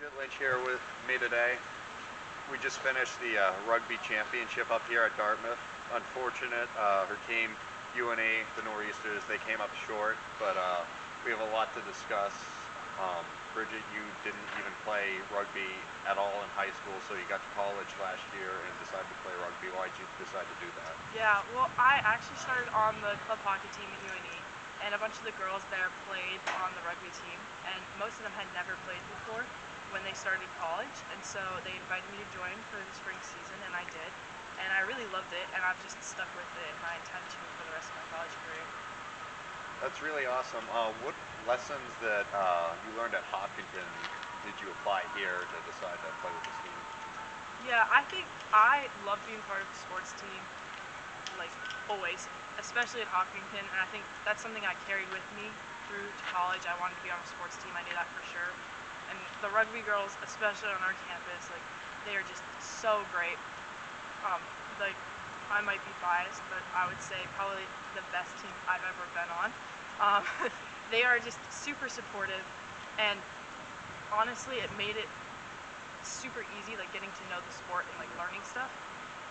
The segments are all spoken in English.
Bridget Lynch here with me today. We just finished the Rugby Championship up here at Dartmouth. Unfortunate, her team, UNE, the Nor'easters, they came up short, but we have a lot to discuss. Bridget, you didn't even play rugby at all in high school, so you got to college last year and decided to play rugby. Why did you decide to do that? Yeah, well, I actually started on the club hockey team at UNE, and a bunch of the girls there played on the rugby team, and most of them had never played before when they started college, and so they invited me to join for the spring season, and I did, and I really loved it, and I've just stuck with it, and I intend to for the rest of my college career. That's really awesome. What lessons that you learned at Hopkinton did you apply here to decide to play with this team? Yeah, I think I love being part of the sports team, like always, especially at Hopkinton, and I think that's something I carried with me through to college. I wanted to be on a sports team, I knew that for sure. And the rugby girls, especially on our campus, like they are just so great. Like I might be biased, but I would say probably the best team I've ever been on. They are just super supportive, and honestly, it made it super easy, like getting to know the sport and like learning stuff.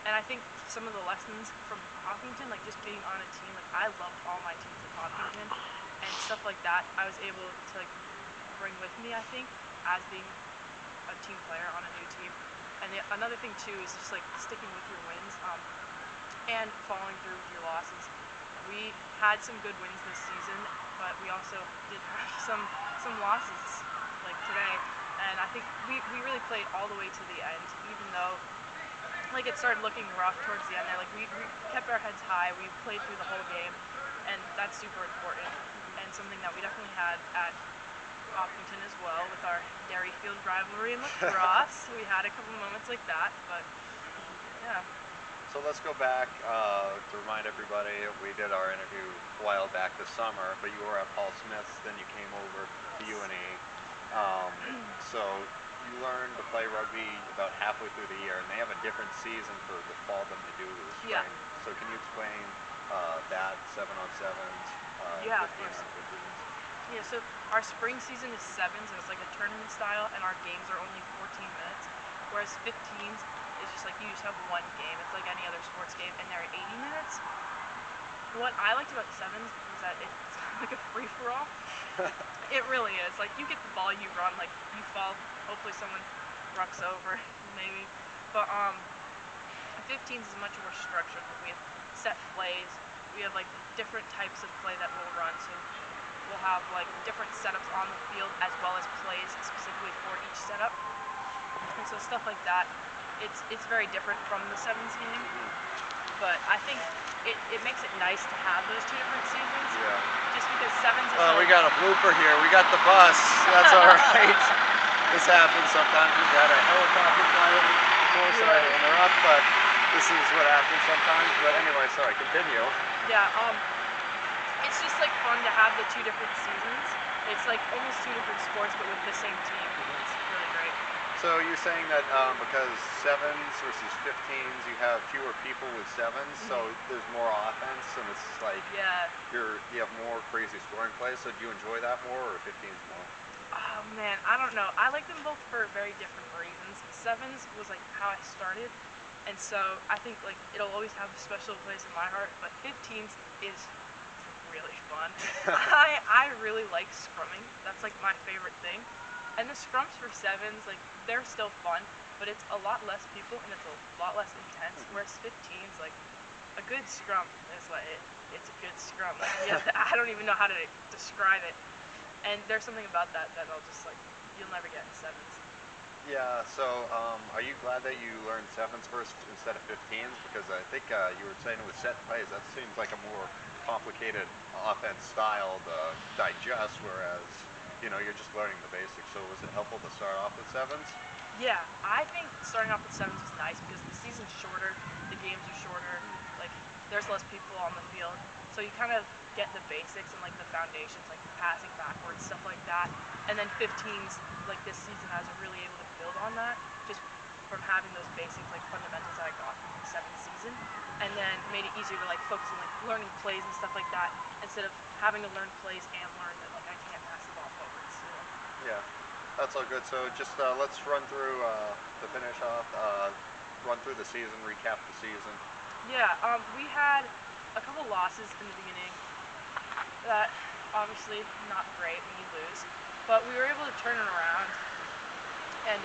And I think some of the lessons from Hopkinton, like just being on a team, like I loved all my teams at Hopkinton and stuff like that. I was able to like bring with me, I think, as being a team player on a new team. And another thing too is just like sticking with your wins and following through with your losses. We had some good wins this season, but we also did have some losses like today. And I think we really played all the way to the end, even though like it started looking rough towards the end there. Like we kept our heads high, we played through the whole game, and that's super important and something that we definitely had at Hopkinton as well with our Dairy Field rivalry and lacrosse. We had a couple moments like that, but yeah. So let's go back to remind everybody, we did our interview a while back this summer, but you were at Paul Smith's, then you came over to UNE. So you learned to play rugby about halfway through the year, and they have a different season for the fall than they do the spring. Yeah. So can you explain that, 7-on-7s, Yeah, 15s and 15s? Yeah, so our spring season is sevens, and it's like a tournament style, and our games are only 14 minutes, whereas 15s is just like you just have one game. It's like any other sports game, and they're 80 minutes. What I liked about sevens is that it's like a free-for-all. It really is. Like you get the ball, you run, like you fall. Hopefully someone rucks over, maybe. But 15s is much more structured. Like we have set plays. We have like different types of play that we'll run. So we'll have like different setups on the field as well as plays specifically for each setup. And so stuff like that, it's very different from the sevens game. But I think it makes it nice to have those two different seasons. Yeah. Just because sevens is We got a blooper here. We got the bus. That's all right. This happens sometimes. We've had a helicopter fly over before, sorry to interrupt, but this is what happens sometimes. But anyway, sorry, continue. Yeah, it's just like fun to have the two different seasons. It's like almost two different sports, but with the same team. It's really great. So you're saying that because sevens versus 15s, you have fewer people with sevens, so there's more offense, and it's like you have more crazy scoring plays. So do you enjoy that more, or 15s more? Oh man, I don't know. I like them both for very different reasons. Sevens was like how I started, and so I think like it'll always have a special place in my heart. But 15s is really fun. I really like scrumming. That's like my favorite thing. And the scrums for sevens, like they're still fun, but it's a lot less people and it's a lot less intense. Whereas 15s, like a good scrum is like it's a good scrum. Like, I don't even know how to describe it. And there's something about that I'll just like you'll never get in sevens. Yeah. So are you glad that you learned sevens first instead of 15s? Because I think you were saying with set plays, that seems like a more complicated offense style to digest, whereas you're just learning the basics. So was it helpful to start off with sevens? Yeah, I think starting off with sevens is nice because the season's shorter, the games are shorter, like there's less people on the field. So you kind of get the basics and like the foundations, like passing backwards, stuff like that. And then 15s, like this season, I was really able to build on that just from having those basics, like fundamentals that I got from the seventh season, and then made it easier to like focus on like learning plays and stuff like that instead of having to learn plays and learn that like I can't pass the ball forwards. Yeah. That's all good. So just let's run through the finish off, run through the season, recap the season. Yeah, we had a couple losses in the beginning that obviously not great when you lose, but we were able to turn it around and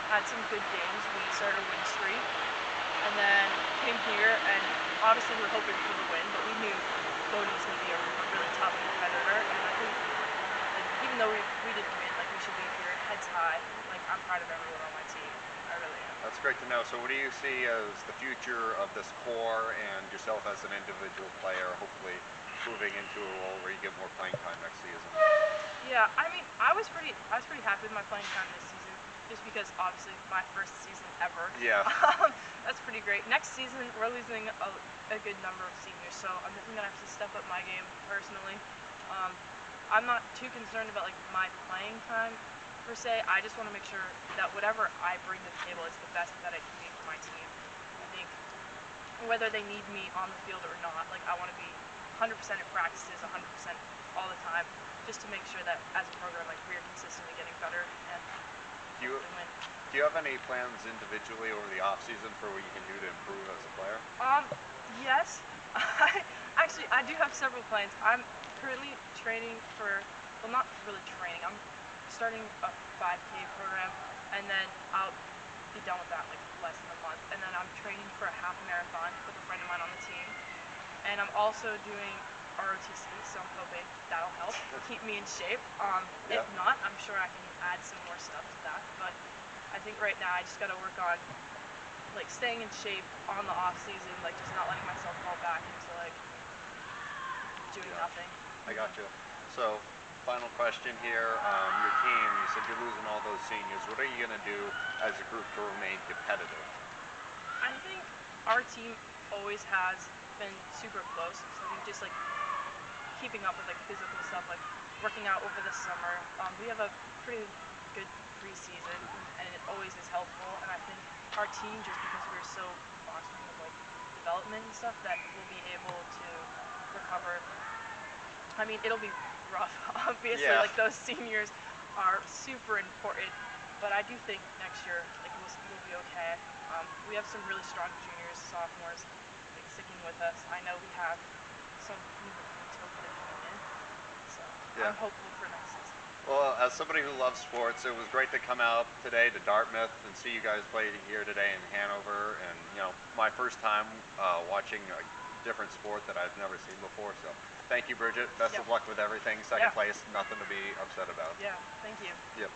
had some good games. We started a win streak and then came here, and obviously we were hoping for the win, but we knew Bowdoin was going to be a really tough competitor, and I think like, even though we didn't win, like we should leave here heads high. Like I'm proud of everyone on my team. I really am. That's great to know. So what do you see as the future of this core and yourself as an individual player, hopefully moving into a role where you get more playing time next season? Yeah, I mean, I was pretty happy with my playing time this season, just because obviously my first season ever. Yeah. That's pretty great. Next season we're losing a good number of seniors, so I'm definitely gonna have to step up my game personally. I'm not too concerned about like my playing time per se. I just want to make sure that whatever I bring to the table is the best that it can be for my team. I think whether they need me on the field or not, like I want to be 100% at practices, 100% all the time, just to make sure that as a program, like we're consistently getting better and Do you, win. do you have any plans individually over the off season for what you can do to improve as a player? Yes. I do have several plans. I'm currently training for, well, not really training. I'm starting a 5K program, and then I'll be done with that like less than a month. And then I'm training for a half marathon with a friend of mine on the team. And I'm also doing ROTC, so I'm hoping that'll help keep me in shape. If not, I'm sure I can add some more stuff to that. But I think right now I just got to work on like staying in shape on the off season, like just not letting myself fall back into like doing nothing. I got you. So, final question here. Your team, you said you're losing all those seniors. What are you going to do as a group to remain competitive? I think our team always has been super close. So I think just like keeping up with like physical stuff, like working out over the summer. We have a pretty good preseason, and it always is helpful. And I think our team, just because we're so fostering of like development and stuff, that we'll be able to recover. I mean, it'll be rough, obviously. Yeah. Like those seniors are super important, but I do think next year, like we'll be okay. We have some really strong juniors, sophomores, like sticking with us. I know we have some new recruits hopefully coming in, so I'm hopeful for next season. Well, as somebody who loves sports, it was great to come out today to Dartmouth and see you guys play here today in Hanover. And my first time watching a different sport that I've never seen before. So, thank you, Bridget. Best of luck with everything. Second place, nothing to be upset about. Yeah, thank you. Yep.